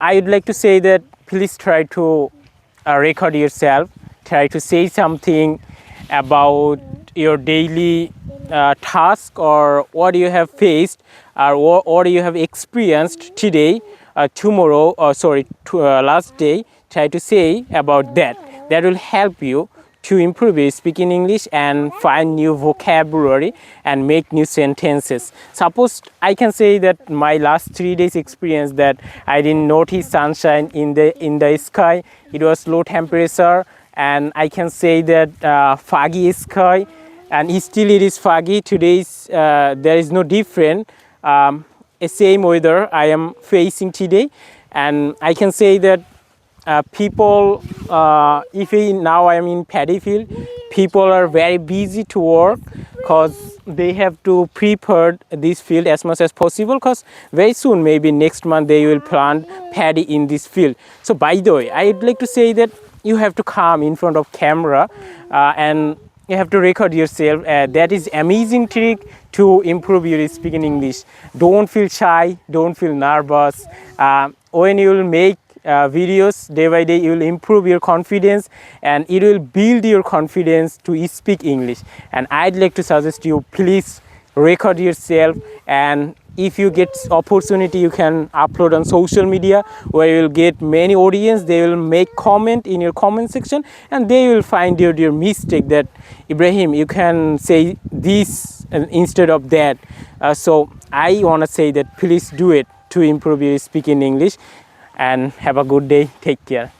I would like to say that please try to record yourself, try to say something about your daily task or what you have faced or what you have experienced today, tomorrow, or sorry, last day. Try to say about that. That will help you to improve your speaking English and find new vocabulary and make new sentences. Suppose I can say that my last 3 days experience that I didn't notice sunshine in the sky. It was low temperature, and I can say that foggy sky, and still it is foggy. Today's there is no different. A same weather I am facing today, and I can say that people, if now I am in paddy field, people are very busy to work because they have to prepare this field as much as possible, because very soon, maybe next month, they will plant paddy in this field. So by the way, I'd like to say that you have to come in front of camera and you have to record yourself. That is amazing trick to improve your speaking English. Don't feel shy, don't feel nervous. When you will make videos day by day, you will improve your confidence and it will build your confidence to speak English. And I'd like to suggest you, please record yourself, and if you get opportunity, you can upload on social media where you will get many audience. They will make comment in your comment section and they will find your mistake, that Ibrahim, you can say this instead of that. So I want to say that please do it to improve your speaking English, and have a good day. Take care.